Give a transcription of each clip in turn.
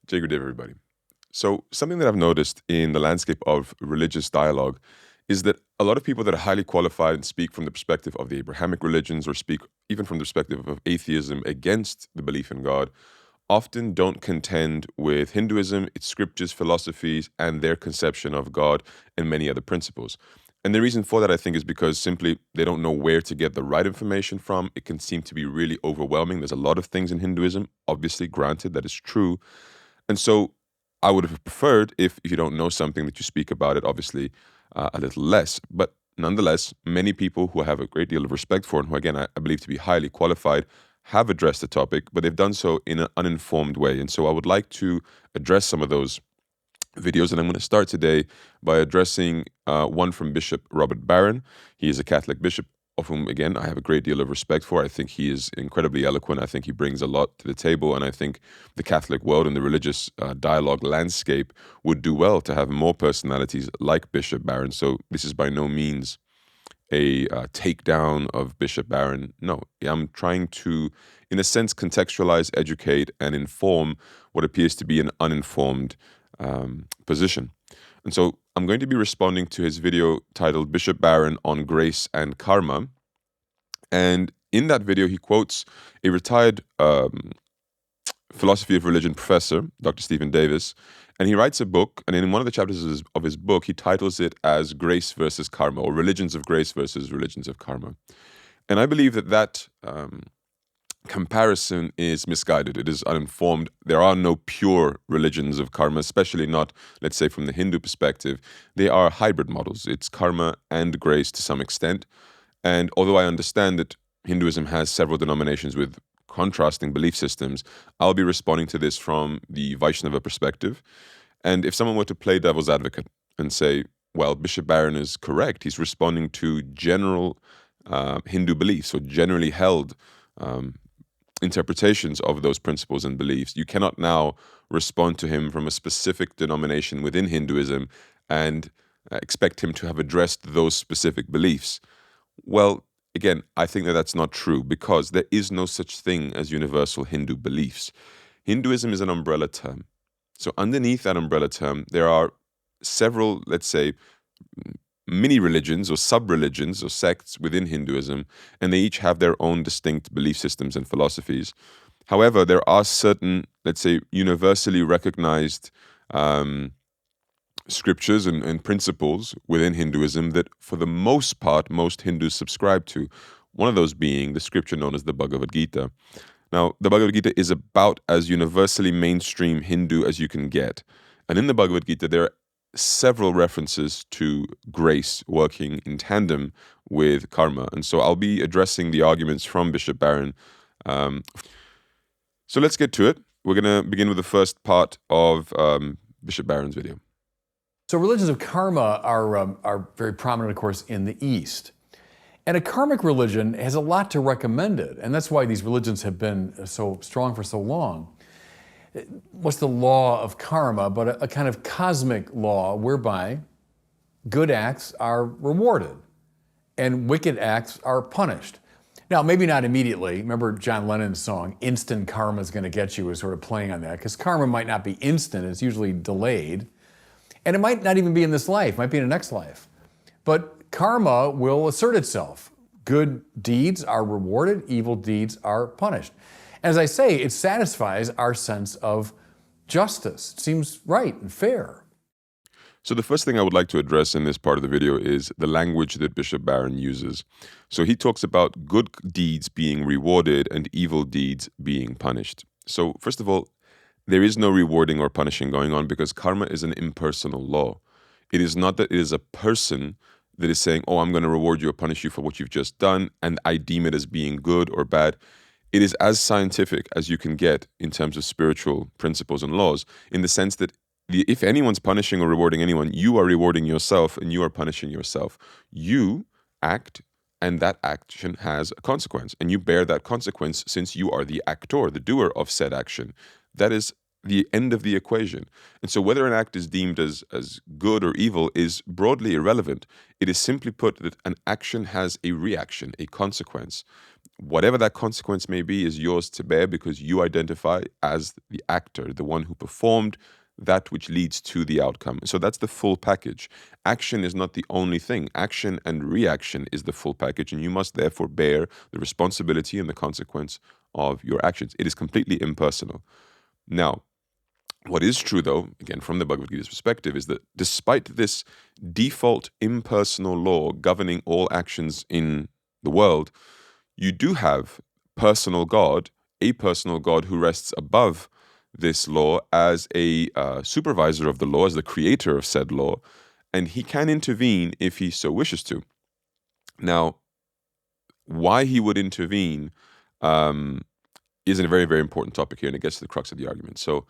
Jay, good day, everybody. So, something that I've noticed in the landscape of religious dialogue is that a lot of people that are highly qualified and speak from the perspective of the Abrahamic religions or speak even from the perspective of atheism against the belief in God often don't contend with Hinduism, its scriptures, philosophies, and their conception of God and many other principles. And the reason for that, I think, is because simply they don't know where to get the right information from. It can seem to be really overwhelming. There's a lot of things in Hinduism, obviously, granted, that is true. And so I would have preferred if you don't know something that you speak about it, obviously, a little less. But nonetheless, many people who I have a great deal of respect for and who, again, I believe to be highly qualified have addressed the topic, but they've done so in an uninformed way. And so I would like to address some of those videos. And I'm going to start today by addressing one from Bishop Robert Barron. He is a Catholic bishop of whom, again, I have a great deal of respect for. I think he is incredibly eloquent. I think he brings a lot to the table. And I think the Catholic world and the religious dialogue landscape would do well to have more personalities like Bishop Barron. So this is by no means a takedown of Bishop Barron. No, I'm trying to, in a sense, contextualize, educate, and inform what appears to be an uninformed position. And so I'm going to be responding to his video titled Bishop Barron on Grace and Karma. And in that video, he quotes a retired philosophy of religion professor, Dr. Stephen Davis, and he writes a book, and in one of the chapters of his book, he titles it as Grace versus Karma, or Religions of Grace versus Religions of Karma. And I believe that comparison is misguided. It is uninformed. There are no pure religions of karma, especially not, let's say, from the Hindu perspective. They are hybrid models. It's karma and grace to some extent. And although I understand that Hinduism has several denominations with contrasting belief systems, I'll be responding to this from the Vaishnava perspective. And if someone were to play devil's advocate and say, well, Bishop Barron is correct, he's responding to general Hindu beliefs or generally held interpretations of those principles and beliefs. You cannot now respond to him from a specific denomination within Hinduism and expect him to have addressed those specific beliefs. Well, again, I think that that's not true because there is no such thing as universal Hindu beliefs. Hinduism is an umbrella term. So underneath that umbrella term, there are several, let's say, mini religions or sub-religions or sects within Hinduism, and they each have their own distinct belief systems and philosophies. However, there are certain, let's say, universally recognized scriptures and principles within Hinduism that, for the most part, most Hindus subscribe to. One of those being the scripture known as the Bhagavad Gita. Now, the Bhagavad Gita is about as universally mainstream Hindu as you can get. And in the Bhagavad Gita, there are several references to grace working in tandem with karma. And so I'll be addressing the arguments from Bishop Barron. So let's get to it. We're going to begin with the first part of Bishop Barron's video. So religions of karma are very prominent, of course, in the East. And a karmic religion has a lot to recommend it. And that's why these religions have been so strong for so long. What's the law of karma but a kind of cosmic law whereby good acts are rewarded and wicked acts are punished. Now, maybe not immediately. Remember John Lennon's song, Instant Karma's Gonna Get You, is sort of playing on that, because karma might not be instant, it's usually delayed. And it might not even be in this life, it might be in the next life. But karma will assert itself. Good deeds are rewarded, evil deeds are punished. As I say, it satisfies our sense of justice. It seems right and fair. So the first thing I would like to address in this part of the video is the language that Bishop Barron uses. So he talks about good deeds being rewarded and evil deeds being punished. So first of all, there is no rewarding or punishing going on because karma is an impersonal law. It is not that it is a person that is saying, oh, I'm going to reward you or punish you for what you've just done, and I deem it as being good or bad. It is as scientific as you can get in terms of spiritual principles and laws, in the sense that if anyone's punishing or rewarding anyone, you are rewarding yourself and you are punishing yourself. You act, and that action has a consequence, and you bear that consequence since you are the actor, the doer of said action. That is the end of the equation. And so whether an act is deemed as good or evil is broadly irrelevant. It is simply put that an action has a reaction, a consequence. whatever that consequence may be is yours to bear because you identify as the actor, the one who performed that which leads to the outcome. So that's the full package. Action is not the only thing. Action and reaction is the full package, and you must therefore bear the responsibility and the consequence of your actions. It is completely impersonal. Now, what is true, though, again, from the Bhagavad Gita's perspective, is that despite this default impersonal law governing all actions in the world, you do have personal God, a personal God who rests above this law as a supervisor of the law, as the creator of said law, and he can intervene if he so wishes to. Now, why he would intervene is a very, very important topic here, and it gets to the crux of the argument. So,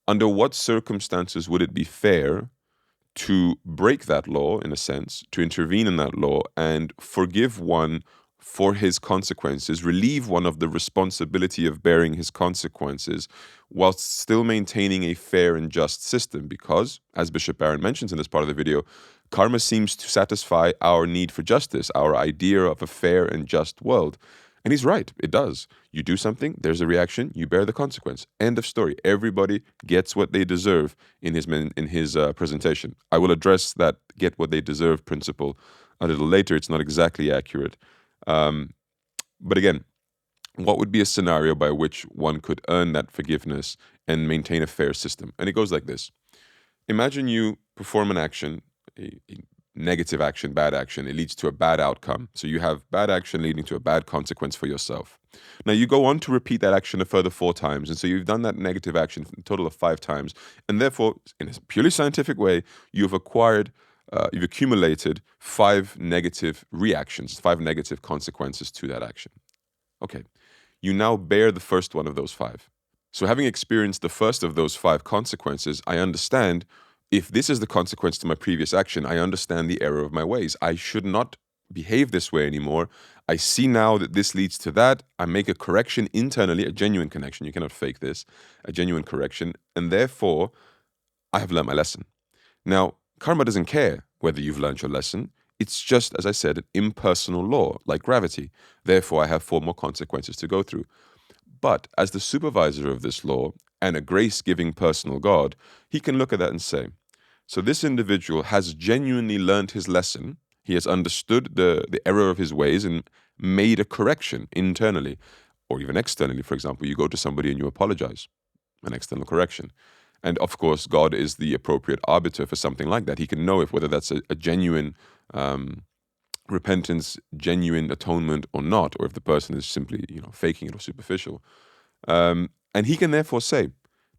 under what circumstances would it be fair to break that law, in a sense, to intervene in that law and forgive one for his consequences, relieve one of the responsibility of bearing his consequences, whilst still maintaining a fair and just system? Because, as Bishop Barron mentions in this part of the video, karma seems to satisfy our need for justice, our idea of a fair and just world. And he's right, it does. You do something, there's a reaction, you bear the consequence. End of story. Everybody gets what they deserve in his presentation. I will address that get what they deserve principle a little later. It's not exactly accurate. But again, what would be a scenario by which one could earn that forgiveness and maintain a fair system? And it goes like this. Imagine you perform an action, a negative action, bad action. It leads to a bad outcome. So you have bad action leading to a bad consequence for yourself. Now you go on to repeat that action a further 4 times. And so you've done that negative action a total of 5 times. And therefore, in a purely scientific way, you've accumulated 5 negative reactions, 5 negative consequences to that action. Okay. You now bear the first one of those 5. So having experienced the first of those 5 consequences, I understand if this is the consequence to my previous action, I understand the error of my ways. I should not behave this way anymore. I see now that this leads to that. I make a correction internally, a genuine connection. You cannot fake this, a genuine correction. And therefore, I have learned my lesson. Now, karma doesn't care whether you've learned your lesson. It's just, as I said, an impersonal law, like gravity. Therefore, I have 4 more consequences to go through. But as the supervisor of this law and a grace-giving personal God, he can look at that and say, so this individual has genuinely learned his lesson. He has understood the error of his ways and made a correction internally or even externally. For example, you go to somebody and you apologize, an external correction. And of course, God is the appropriate arbiter for something like that. He can know if whether that's a genuine repentance, genuine atonement or not, or if the person is simply faking it or superficial. And he can therefore say,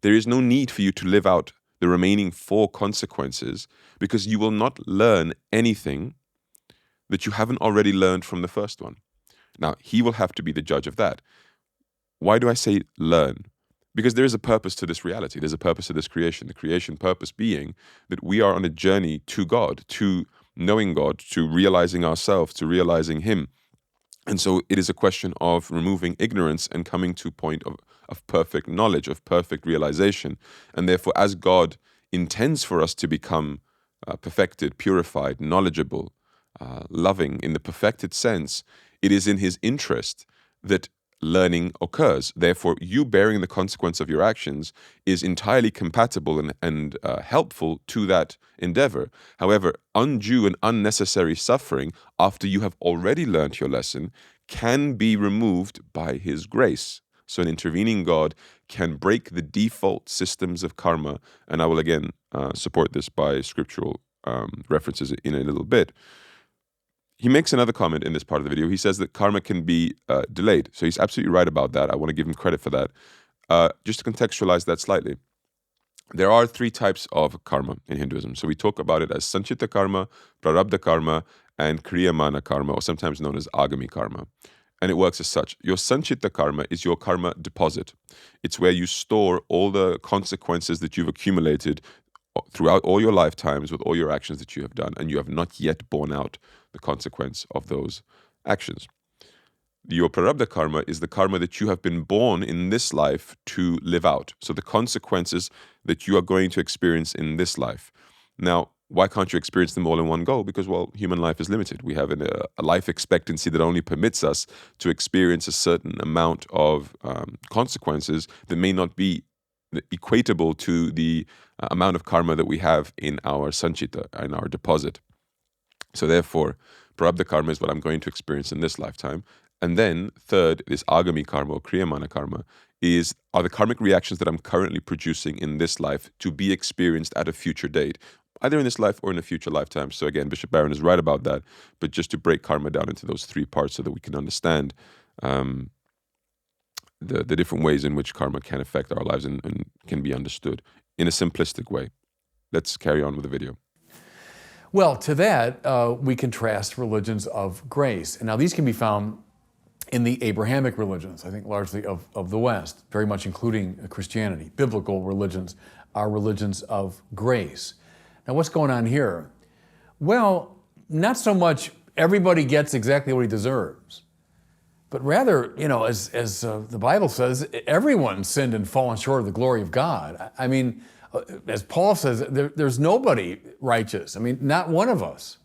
there is no need for you to live out the remaining 4 consequences because you will not learn anything that you haven't already learned from the first one. Now, he will have to be the judge of that. Why do I say learn? Because there is a purpose to this reality. There's a purpose to this creation. The creation purpose being that we are on a journey to God, to knowing God, to realizing ourselves, to realizing Him. And so it is a question of removing ignorance and coming to a point of perfect knowledge, of perfect realization. And therefore, as God intends for us to become perfected, purified, knowledgeable, loving in the perfected sense, it is in His interest that learning occurs. Therefore, you bearing the consequence of your actions is entirely compatible and helpful to that endeavor. However, undue and unnecessary suffering after you have already learned your lesson can be removed by His grace. So an intervening God can break the default systems of karma, and I will again support this by scriptural references in a little bit. He makes another comment in this part of the video. He says that karma can be delayed. So he's absolutely right about that. I want to give him credit for that. Just to contextualize that slightly, there are 3 types of karma in Hinduism. So we talk about it as sanchita karma, prarabdha karma, and kriyamana karma, or sometimes known as agami karma. And it works as such. Your sanchita karma is your karma deposit. It's where you store all the consequences that you've accumulated throughout all your lifetimes with all your actions that you have done, and you have not yet borne out the consequence of those actions. Your prarabdha karma is the karma that you have been born in this life to live out. So the consequences that you are going to experience in this life. Now, why can't you experience them all in one go? Because, well, human life is limited. We have a life expectancy that only permits us to experience a certain amount of consequences that may not be equatable to the amount of karma that we have in our sanchita, in our deposit. So therefore, prarabdha karma is what I'm going to experience in this lifetime. And then third, this agami karma or kriyamana karma are the karmic reactions that I'm currently producing in this life to be experienced at a future date, either in this life or in a future lifetime. So again, Bishop Barron is right about that, but just to break karma down into those three parts so that we can understand the different ways in which karma can affect our lives and can be understood in a simplistic way. Let's carry on with the video. Well, to that, we contrast religions of grace. And now these can be found in the Abrahamic religions, I think largely of the West, very much including Christianity. Biblical religions are religions of grace. Now, what's going on here? Well, not so much everybody gets exactly what he deserves, but rather, as the Bible says, everyone sinned and fallen short of the glory of God. I mean, as Paul says, there's nobody righteous. I mean, not one of us.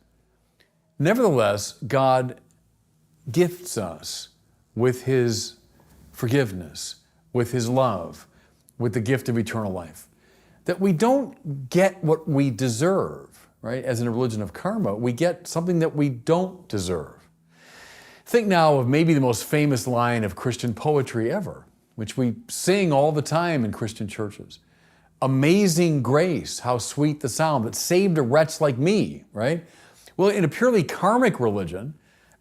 Nevertheless, God gifts us with his forgiveness, with his love, with the gift of eternal life. That we don't get what we deserve, right? As in a religion of karma, we get something that we don't deserve. Think now of maybe the most famous line of Christian poetry ever, which we sing all the time in Christian churches. Amazing grace, how sweet the sound that saved a wretch like me, right? Well, in a purely karmic religion,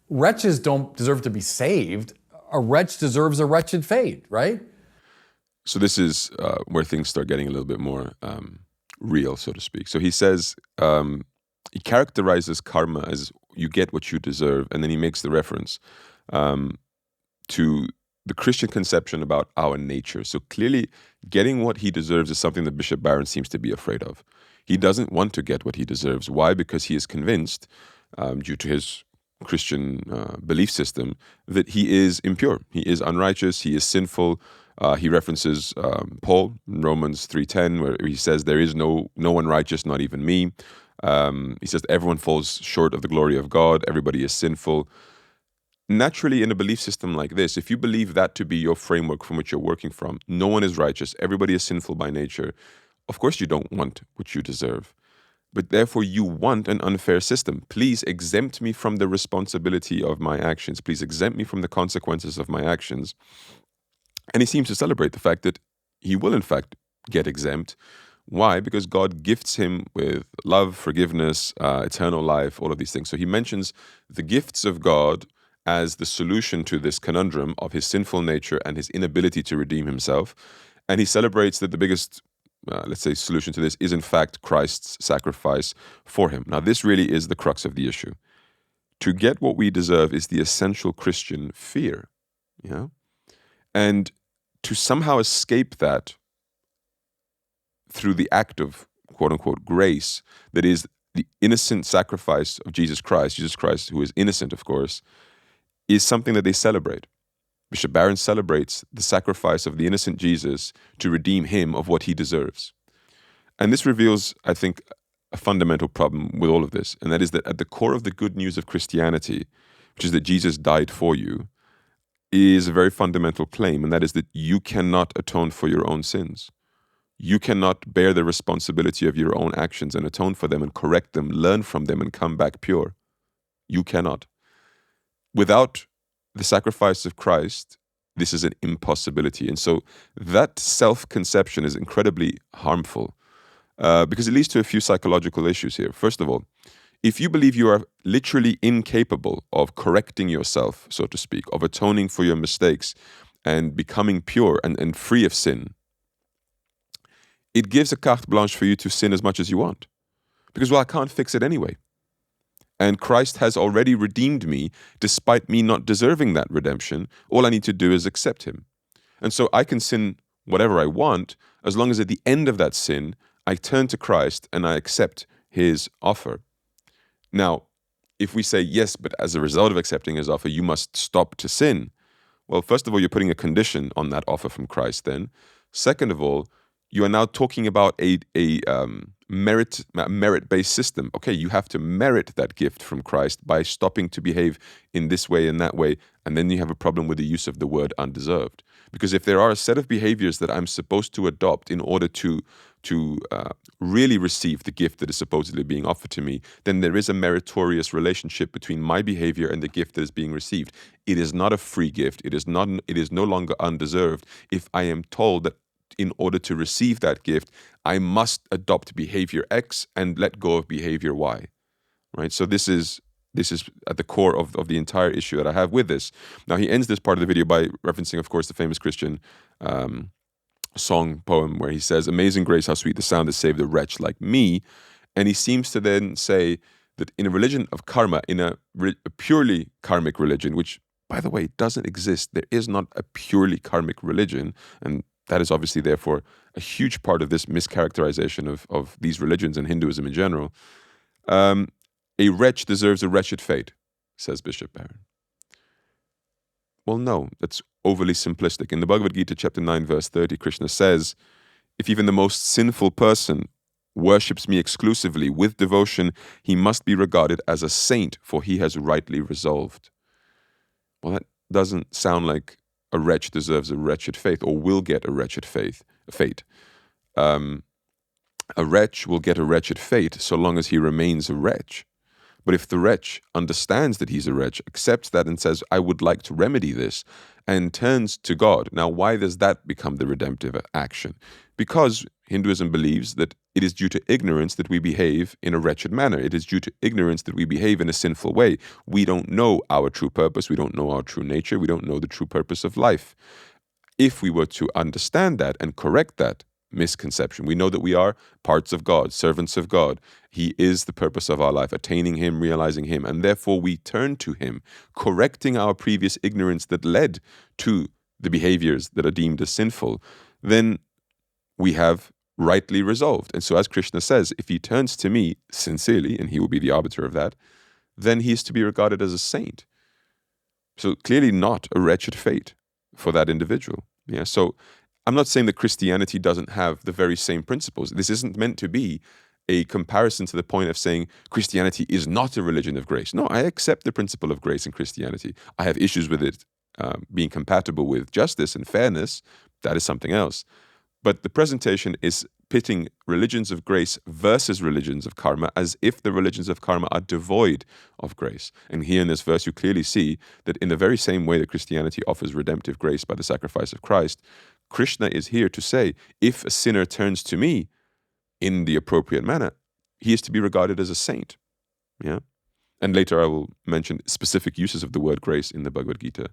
wretches don't deserve to be saved. A wretch deserves a wretched fate, right? So this is where things start getting a little bit more real, so to speak. So he says, he characterizes karma as you get what you deserve, and then he makes the reference to the Christian conception about our nature. So clearly, getting what he deserves is something that Bishop Barron seems to be afraid of. He doesn't want to get what he deserves. Why? Because he is convinced, due to his Christian belief system, that he is impure, he is unrighteous, he is sinful. He references Paul in Romans 3:10, where he says, there is no one righteous, not even me. He says everyone falls short of the glory of God, everybody is sinful. Naturally, in a belief system like this, if you believe that to be your framework from which you're working from, no one is righteous, everybody is sinful by nature, of course you don't want what you deserve. But therefore you want an unfair system. Please exempt me from the responsibility of my actions. Please exempt me from the consequences of my actions. And he seems to celebrate the fact that he will in fact get exempt. Why? Because God gifts him with love, forgiveness, eternal life, all of these things. So he mentions the gifts of God as the solution to this conundrum of his sinful nature and his inability to redeem himself. And he celebrates that the biggest, let's say, solution to this is in fact Christ's sacrifice for him. Now, this really is the crux of the issue. To get what we deserve is the essential Christian fear. Yeah? And to somehow escape that through the act of quote-unquote grace, that is the innocent sacrifice of Jesus Christ, who is innocent, of course, is something that they celebrate. Bishop Barron celebrates the sacrifice of the innocent Jesus to redeem him of what he deserves. And this reveals, I think, a fundamental problem with all of this, and that is that at the core of the good news of Christianity, which is that Jesus died for you, is a very fundamental claim, and that is that you cannot atone for your own sins. You cannot bear the responsibility of your own actions and atone for them and correct them, learn from them, and come back pure. You cannot. Without the sacrifice of Christ, this is an impossibility. And so that self-conception is incredibly harmful because it leads to a few psychological issues here. First of all, if you believe you are literally incapable of correcting yourself, so to speak, of atoning for your mistakes and becoming pure and free of sin, it gives a carte blanche for you to sin as much as you want. Because, well, I can't fix it anyway. And Christ has already redeemed me despite me not deserving that redemption. All I need to do is accept him. And so I can sin whatever I want as long as at the end of that sin, I turn to Christ and I accept his offer. Now, if we say, yes, but as a result of accepting his offer, you must stop to sin. Well, first of all, you're putting a condition on that offer from Christ then. Second of all, you are now talking about a merit-based system. Okay, you have to merit that gift from Christ by stopping to behave in this way and that way, and then you have a problem with the use of the word undeserved. Because if there are a set of behaviors that I'm supposed to adopt in order to really receive the gift that is supposedly being offered to me, then there is a meritorious relationship between my behavior and the gift that is being received. It is not a free gift. It is no longer undeserved if I am told that in order to receive that gift, I must adopt behavior X and let go of behavior Y. Right? So this is at the core of the entire issue that I have with this. Now, he ends this part of the video by referencing, of course, the famous Christian song poem where he says, "Amazing grace, how sweet the sound that saved a wretch like me." And he seems to then say that in a religion of karma, in a purely karmic religion, which, by the way, doesn't exist. There is not a purely karmic religion, and that is obviously, therefore, a huge part of this mischaracterization of these religions and Hinduism in general. A wretch deserves a wretched fate, says Bishop Barron. Well, no, that's overly simplistic. In the Bhagavad Gita, chapter 9, verse 30, Krishna says, if even the most sinful person worships me exclusively with devotion, he must be regarded as a saint, for he has rightly resolved. Well, that doesn't sound like a wretch deserves a wretched fate or will get a wretched fate. A wretch will get a wretched fate so long as he remains a wretch. But if the wretch understands that he's a wretch, accepts that and says, I would like to remedy this, and turns to God. Now, why does that become the redemptive action? Because Hinduism believes that it is due to ignorance that we behave in a wretched manner. It is due to ignorance that we behave in a sinful way. We don't know our true purpose. We don't know our true nature. We don't know the true purpose of life. If we were to understand that and correct that misconception, we know that we are parts of God, servants of God. He is the purpose of our life, attaining Him, realizing Him, and therefore we turn to Him, correcting our previous ignorance that led to the behaviors that are deemed as sinful. Then we have rightly resolved. And so as Krishna says, if he turns to me sincerely, and he will be the arbiter of that, then he is to be regarded as a saint. So clearly not a wretched fate for that individual. Yeah. So I'm not saying that Christianity doesn't have the very same principles. This isn't meant to be a comparison to the point of saying Christianity is not a religion of grace. No, I accept the principle of grace in Christianity. I have issues with it being compatible with justice and fairness. That is something else. But the presentation is pitting religions of grace versus religions of karma as if the religions of karma are devoid of grace. And here in this verse, you clearly see that in the very same way that Christianity offers redemptive grace by the sacrifice of Christ, Krishna is here to say, if a sinner turns to me in the appropriate manner, he is to be regarded as a saint. Yeah. And later I will mention specific uses of the word grace in the Bhagavad Gita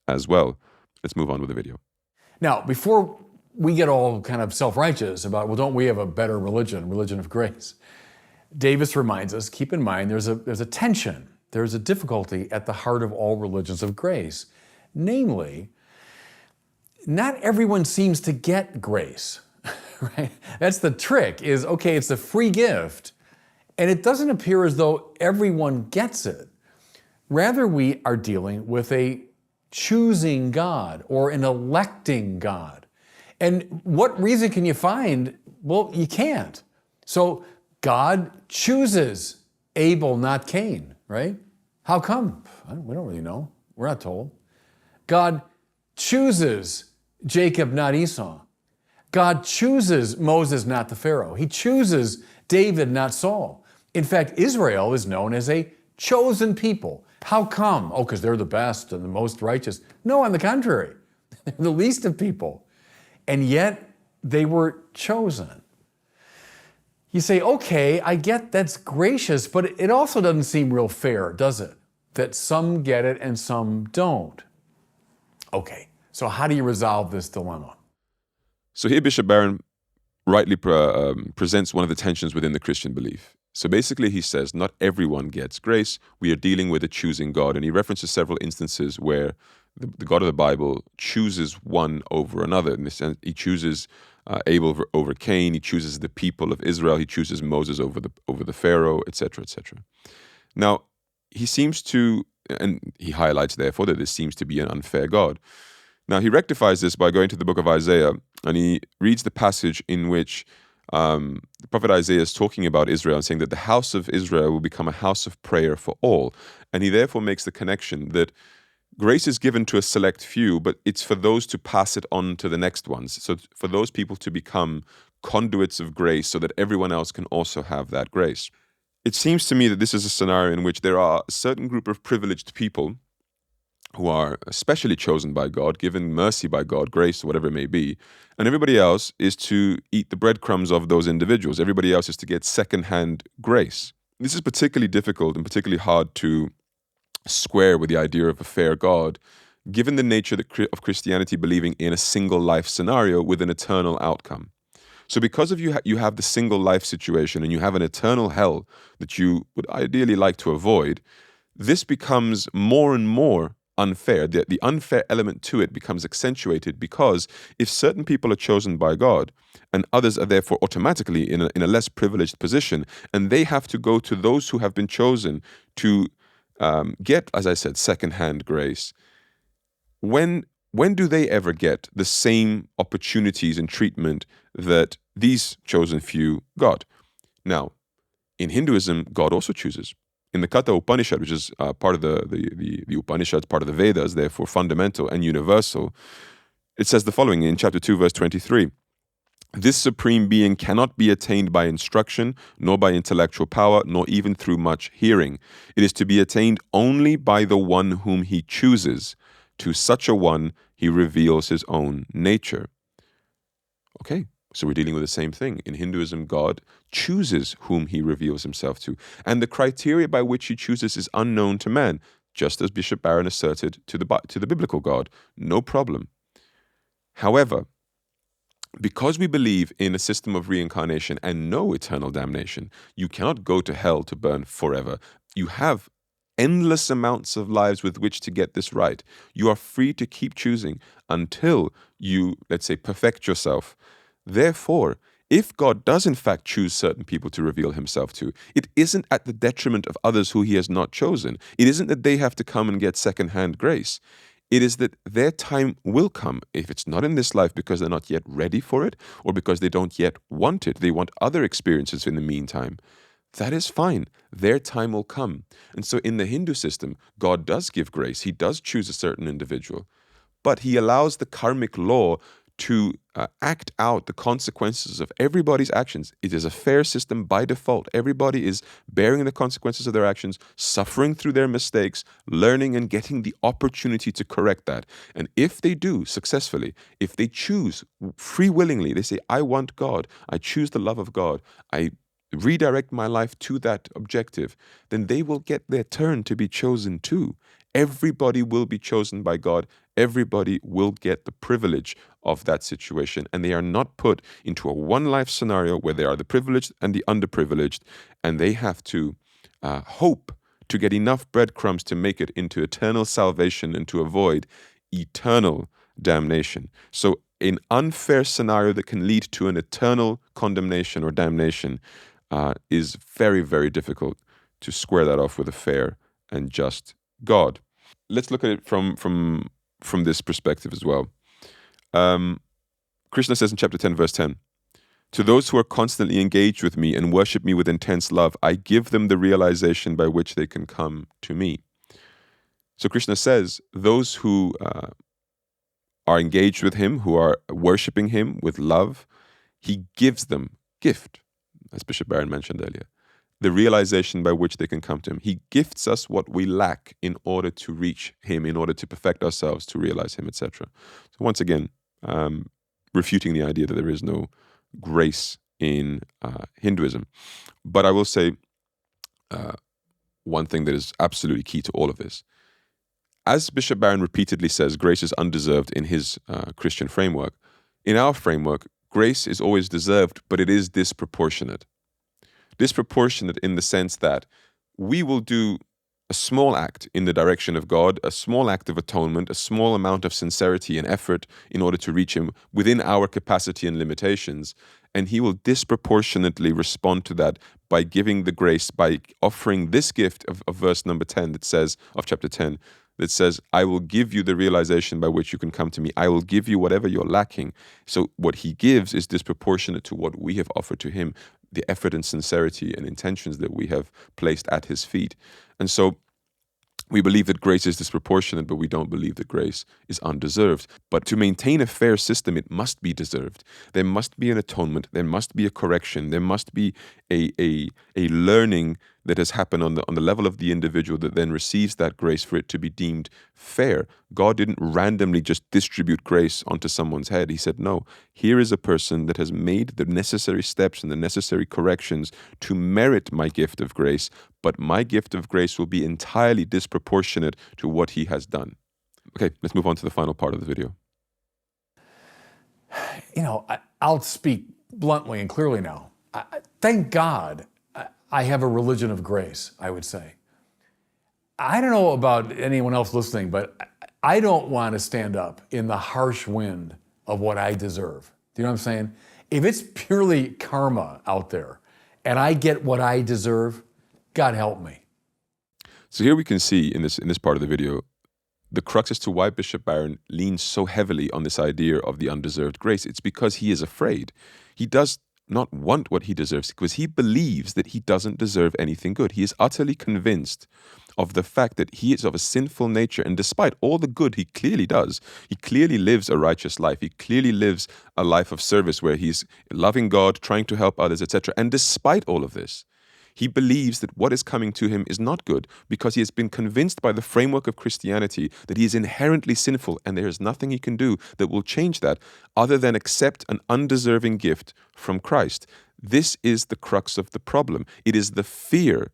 as well. Let's move on with the video. Now, before we get all kind of self-righteous about, well, don't we have a better religion of grace? Davis reminds us, keep in mind, there's a tension, there's a difficulty at the heart of all religions of grace. Namely, not everyone seems to get grace, right? That's the trick, is, okay, it's a free gift, and it doesn't appear as though everyone gets it. Rather, we are dealing with a choosing God or an electing God. And what reason can you find? Well, you can't. So God chooses Abel, not Cain, right? How come? We don't really know. We're not told. God chooses Jacob, not Esau. God chooses Moses, not the Pharaoh. He chooses David, not Saul. In fact, Israel is known as a chosen people. How come? Oh, because they're the best and the most righteous. No, on the contrary. They're the least of people. And yet, they were chosen. You say, okay, I get that's gracious, but it also doesn't seem real fair, does it? That some get it and some don't. Okay, so how do you resolve this dilemma? So here Bishop Barron rightly presents one of the tensions within the Christian belief. So basically he says, not everyone gets grace. We are dealing with a choosing God. And he references several instances where the God of the Bible chooses one over another. In this sense, he chooses Abel over Cain. He chooses the people of Israel. He chooses Moses over the Pharaoh, etc., etc. Now, he seems to, and he highlights therefore that this seems to be an unfair God. Now, he rectifies this by going to the book of Isaiah, and he reads the passage in which the prophet Isaiah is talking about Israel and saying that the house of Israel will become a house of prayer for all. And he therefore makes the connection that grace is given to a select few, but it's for those to pass it on to the next ones. So for those people to become conduits of grace so that everyone else can also have that grace. It seems to me that this is a scenario in which there are a certain group of privileged people who are especially chosen by God, given mercy by God, grace, whatever it may be, and everybody else is to eat the breadcrumbs of those individuals. Everybody else is to get secondhand grace. This is particularly difficult and particularly hard to square with the idea of a fair God, given the nature of Christianity believing in a single life scenario with an eternal outcome. So because of you have the single life situation and you have an eternal hell that you would ideally like to avoid, this becomes more and more unfair. The unfair element to it becomes accentuated because if certain people are chosen by God and others are therefore automatically in a less privileged position, and they have to go to those who have been chosen to get, as I said, secondhand grace, when do they ever get the same opportunities and treatment that these chosen few got? Now, in Hinduism, God also chooses. In the Katha Upanishad, which is part of the Upanishads, part of the Vedas, therefore fundamental and universal, it says the following in chapter 2, verse 23. This supreme being cannot be attained by instruction, nor by intellectual power, nor even through much hearing. It is to be attained only by the one whom he chooses. To such a one, he reveals his own nature. Okay, so we're dealing with the same thing. In Hinduism, God chooses whom he reveals himself to. And the criteria by which he chooses is unknown to man, just as Bishop Barron asserted to the biblical God. No problem. However, because we believe in a system of reincarnation and no eternal damnation, you cannot go to hell to burn forever. You have endless amounts of lives with which to get this right. You are free to keep choosing until you, let's say, perfect yourself. Therefore, if God does in fact choose certain people to reveal himself to, it isn't at the detriment of others who he has not chosen. It isn't that they have to come and get secondhand grace. It is that their time will come, if it's not in this life because they're not yet ready for it, or because they don't yet want it, they want other experiences in the meantime. That is fine. Their time will come. And so in the Hindu system, God does give grace. He does choose a certain individual, but he allows the karmic law to act out the consequences of everybody's actions. It is a fair system by default. Everybody is bearing the consequences of their actions, suffering through their mistakes, learning and getting the opportunity to correct that. And if they do successfully, if they choose free willingly, they say, I want God, I choose the love of God, I redirect my life to that objective, then they will get their turn to be chosen too. Everybody will be chosen by God. Everybody will get the privilege of that situation. And they are not put into a one-life scenario where they are the privileged and the underprivileged, and they have to hope to get enough breadcrumbs to make it into eternal salvation and to avoid eternal damnation. So an unfair scenario that can lead to an eternal condemnation or damnation is very, very difficult to square that off with a fair and just God. Let's look at it from this perspective as well. Krishna says in chapter 10, verse 10, to those who are constantly engaged with me and worship me with intense love, I give them the realization by which they can come to me. So Krishna says, those who are engaged with him, who are worshiping him with love, he gives them gift, as Bishop Barron mentioned earlier, the realization by which they can come to him. He gifts us what we lack in order to reach him, in order to perfect ourselves, to realize him, etc. So once again, refuting the idea that there is no grace in Hinduism. But I will say one thing that is absolutely key to all of this. As Bishop Barron repeatedly says, grace is undeserved in his Christian framework. In our framework, grace is always deserved, but it is disproportionate. Disproportionate in the sense that we will do a small act in the direction of God, a small act of atonement, a small amount of sincerity and effort in order to reach him within our capacity and limitations, and he will disproportionately respond to that by giving the grace, by offering this gift of verse number 10 that says, of chapter 10, that says, I will give you the realization by which you can come to me. I will give you whatever you're lacking. So what he gives is disproportionate to what we have offered to him, the effort and sincerity and intentions that we have placed at his feet. And so we believe that grace is disproportionate, but we don't believe that grace is undeserved. But to maintain a fair system, it must be deserved. There must be an atonement. There must be a correction. There must be a learning that has happened on the level of the individual that then receives that grace for it to be deemed fair. God didn't randomly just distribute grace onto someone's head. He said, no, here is a person that has made the necessary steps and the necessary corrections to merit my gift of grace, but my gift of grace will be entirely disproportionate to what he has done. Okay, let's move on to the final part of the video. I'll speak bluntly and clearly now. Thank God I have a religion of grace, I would say. I don't know about anyone else listening, but I don't want to stand up in the harsh wind of what I deserve. Do you know what I'm saying? If it's purely karma out there and I get what I deserve, God help me. So here we can see in this part of the video the crux as to why Bishop Barron leans so heavily on this idea of the undeserved grace. It's because he is afraid. He does not want what he deserves because he believes that he doesn't deserve anything good. He is utterly convinced of the fact that he is of a sinful nature, and despite all the good he clearly does, he clearly lives a righteous life. He clearly lives a life of service where he's loving God, trying to help others, etc. And despite all of this, he believes that what is coming to him is not good because he has been convinced by the framework of Christianity that he is inherently sinful and there is nothing he can do that will change that other than accept an undeserving gift from Christ. This is the crux of the problem. It is the fear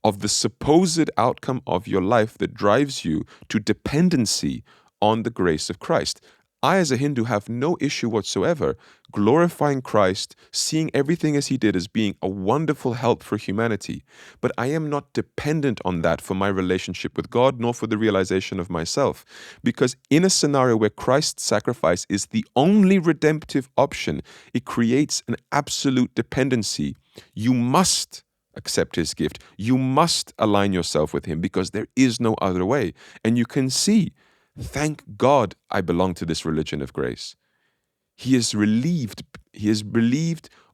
of the supposed outcome of your life that drives you to dependency on the grace of Christ. I, as a Hindu, have no issue whatsoever glorifying Christ, seeing everything as he did as being a wonderful help for humanity. But I am not dependent on that for my relationship with God, nor for the realization of myself. Because in a scenario where Christ's sacrifice is the only redemptive option, it creates an absolute dependency. You must accept his gift. You must align yourself with him because there is no other way. And you can see, thank God I belong to this religion of grace. He is relieved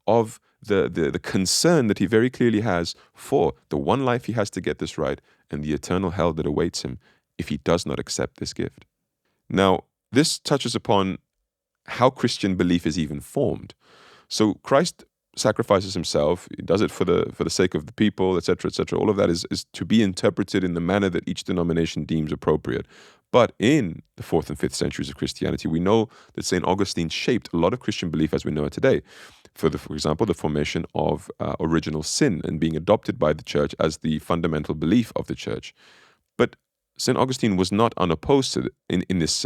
of the concern that he very clearly has for the one life he has to get this right and the eternal hell that awaits him if he does not accept this gift. Now, this touches upon how Christian belief is even formed. So Christ sacrifices himself, he does it for the sake of the people, etc., etc. All of that is to be interpreted in the manner that each denomination deems appropriate. But in the 4th and 5th centuries of Christianity, we know that St. Augustine shaped a lot of Christian belief as we know it today. For example, the formation of original sin and being adopted by the church as the fundamental belief of the church. But St. Augustine was not unopposed to in this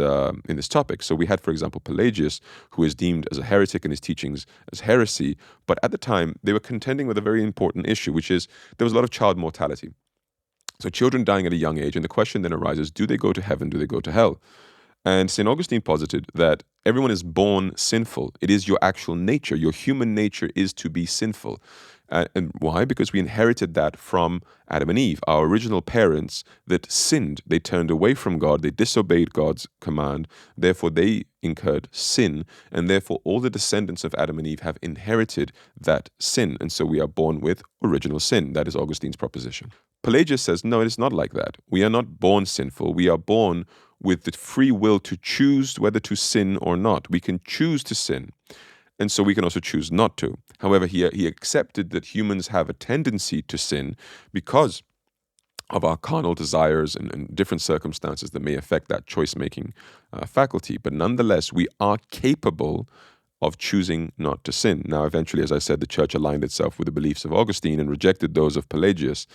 topic. So we had, for example, Pelagius, who is deemed as a heretic in his teachings as heresy. But at the time, they were contending with a very important issue, which is there was a lot of child mortality. So children dying at a young age, and the question then arises, do they go to heaven, do they go to hell? And St. Augustine posited that everyone is born sinful. It is your actual nature. Your human nature is to be sinful. And why? Because we inherited that from Adam and Eve, our original parents that sinned. They turned away from God. They disobeyed God's command. Therefore, they incurred sin. And therefore, all the descendants of Adam and Eve have inherited that sin. And so we are born with original sin. That is Augustine's proposition. Pelagius says, no, it is not like that. We are not born sinful. We are born with the free will to choose whether to sin or not. We can choose to sin. And so we can also choose not to. However, he accepted that humans have a tendency to sin because of our carnal desires and different circumstances that may affect that choice-making faculty. But nonetheless, we are capable of choosing not to sin. Now, eventually, as I said, the church aligned itself with the beliefs of Augustine and rejected those of Pelagius.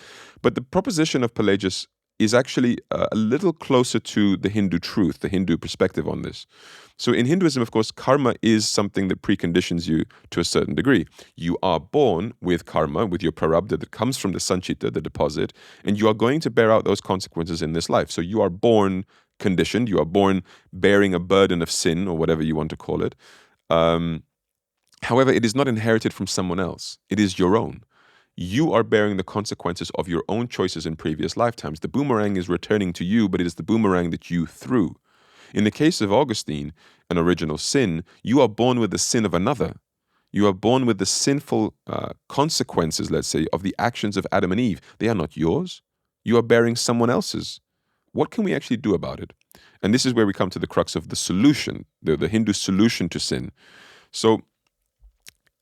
But the proposition of Pelagius is actually a little closer to the Hindu truth, the Hindu perspective on this. So in Hinduism, of course, karma is something that preconditions you to a certain degree. You are born with karma, with your prarabdha that comes from the sanchita, the deposit, and you are going to bear out those consequences in this life. So you are born conditioned, you are born bearing a burden of sin, or whatever you want to call it. However, it is not inherited from someone else. It is your own. you are bearing the consequences of your own choices in previous lifetimes. The boomerang is returning to you, but it is the boomerang that you threw. In the case of Augustine, an original sin, you are born with the sin of another. You are born with the sinful consequences, let's say, of the actions of Adam and Eve. They are not yours. You are bearing someone else's. What can we actually do about it? And this is where we come to the crux of the solution, the Hindu solution to sin. So,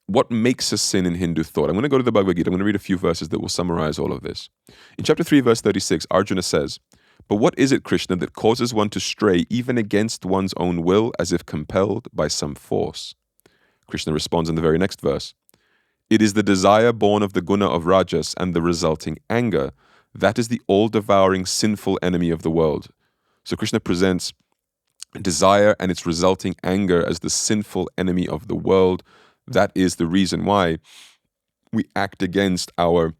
what makes a sin in Hindu thought? I'm going to go to the Bhagavad Gita. I'm going to read a few verses that will summarize all of this. In chapter 3, verse 36, Arjuna says, "But what is it, Krishna, that causes one to stray even against one's own will as if compelled by some force?" Krishna responds in the very next verse, "It is the desire born of the guna of rajas and the resulting anger. That is the all-devouring sinful enemy of the world." So Krishna presents desire and its resulting anger as the sinful enemy of the world. That is the reason why we act against our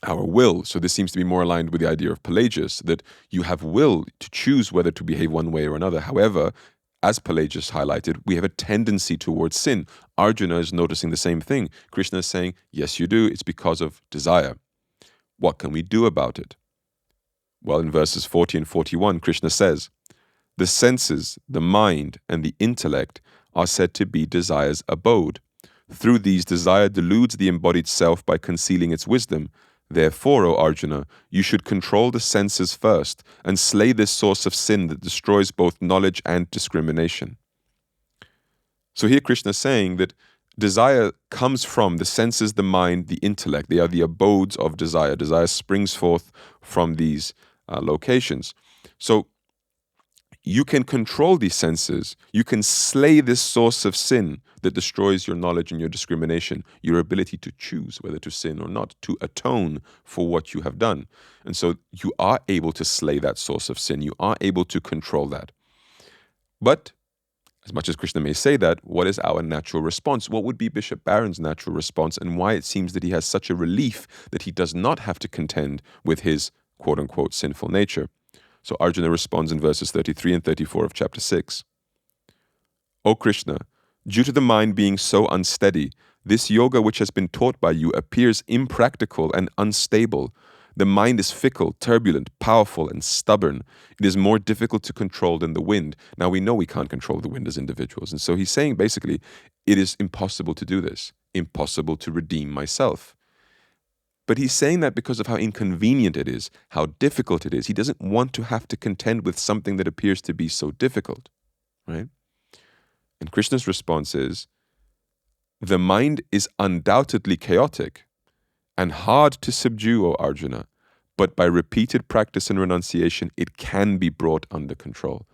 will. So this seems to be more aligned with the idea of Pelagius, that you have will to choose whether to behave one way or another. However, as Pelagius highlighted, we have a tendency towards sin. Arjuna is noticing the same thing. Krishna is saying, yes, you do. It's because of desire. What can we do about it? Well, in verses 40 and 41, Krishna says, "The senses, the mind, and the intellect are said to be desire's abode. Through these, desire deludes the embodied self by concealing its wisdom. Therefore, O Arjuna, you should control the senses first and slay this source of sin that destroys both knowledge and discrimination." So here Krishna is saying that desire comes from the senses, the mind, the intellect. They are the abodes of desire. Desire springs forth from these locations. So you can control these senses. You can slay this source of sin that destroys your knowledge and your discrimination, your ability to choose whether to sin or not, to atone for what you have done. And so you are able to slay that source of sin. You are able to control that. But as much as Krishna may say that, what is our natural response? What would be Bishop Barron's natural response, and why it seems that he has such a relief that he does not have to contend with his quote-unquote sinful nature? So Arjuna responds in verses 33 and 34 of chapter 6. "O Krishna, due to the mind being so unsteady, this yoga which has been taught by you appears impractical and unstable. The mind is fickle, turbulent, powerful, and stubborn. It is more difficult to control than the wind." Now we know we can't control the wind as individuals. And so he's saying basically, it is impossible to do this, impossible to redeem myself. But he's saying that because of how inconvenient it is, how difficult it is. He doesn't want to have to contend with something that appears to be so difficult, right? And Krishna's response is, "The mind is undoubtedly chaotic and hard to subdue, O Arjuna, but by repeated practice and renunciation, it can be brought under control."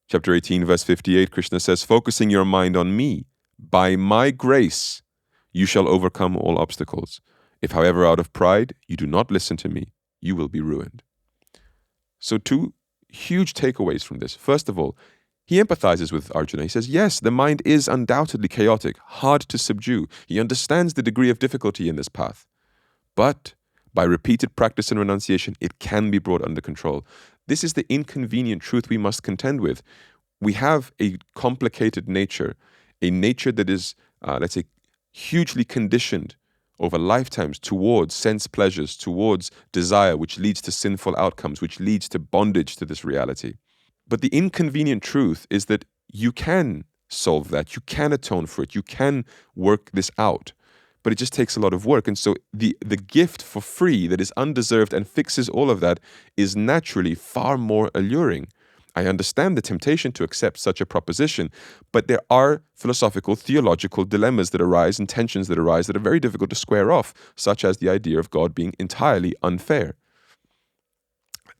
Chapter 18, verse 58, Krishna says, "Focusing your mind on me, by my grace, you shall overcome all obstacles. If, however, out of pride, you do not listen to me, you will be ruined." So two huge takeaways from this. First of all, he empathizes with Arjuna. He says, yes, the mind is undoubtedly chaotic, hard to subdue. He understands the degree of difficulty in this path. But by repeated practice and renunciation, it can be brought under control. This is the inconvenient truth we must contend with. We have a complicated nature, a nature that is, let's say, hugely conditioned over lifetimes towards sense pleasures, towards desire, which leads to sinful outcomes, which leads to bondage to this reality. But the inconvenient truth is that you can solve that, you can atone for it, you can work this out, but it just takes a lot of work. And so the gift for free that is undeserved and fixes all of that is naturally far more alluring. I understand the temptation to accept such a proposition, but there are philosophical, theological dilemmas that arise and tensions that arise that are very difficult to square off, such as the idea of God being entirely unfair.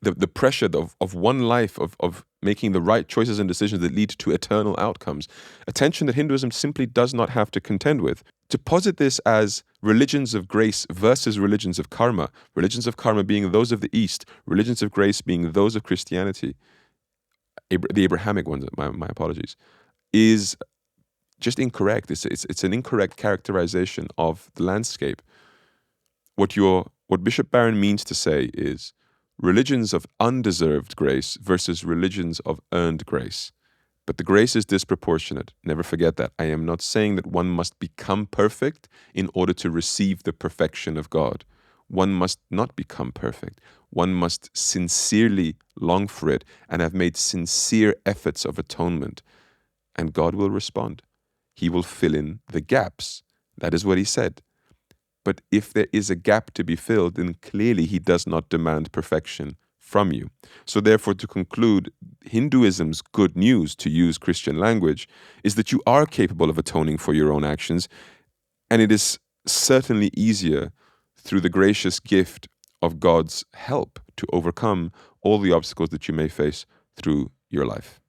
The pressure of one life, of making the right choices and decisions that lead to eternal outcomes, a tension that Hinduism simply does not have to contend with. To posit this as religions of grace versus religions of karma being those of the East, religions of grace being those of Christianity, the Abrahamic ones, my apologies, is just incorrect. It's an incorrect characterization of the landscape. What Bishop Barron means to say is religions of undeserved grace versus religions of earned grace. But the grace is disproportionate. Never forget that. I am not saying that one must become perfect in order to receive the perfection of God. One must not become perfect. One must sincerely long for it and have made sincere efforts of atonement. And God will respond. He will fill in the gaps. That is what he said. But if there is a gap to be filled, then clearly he does not demand perfection from you. So therefore, to conclude, Hinduism's good news, to use Christian language, is that you are capable of atoning for your own actions, and it is certainly easier through the gracious gift of God's help to overcome all the obstacles that you may face through your life.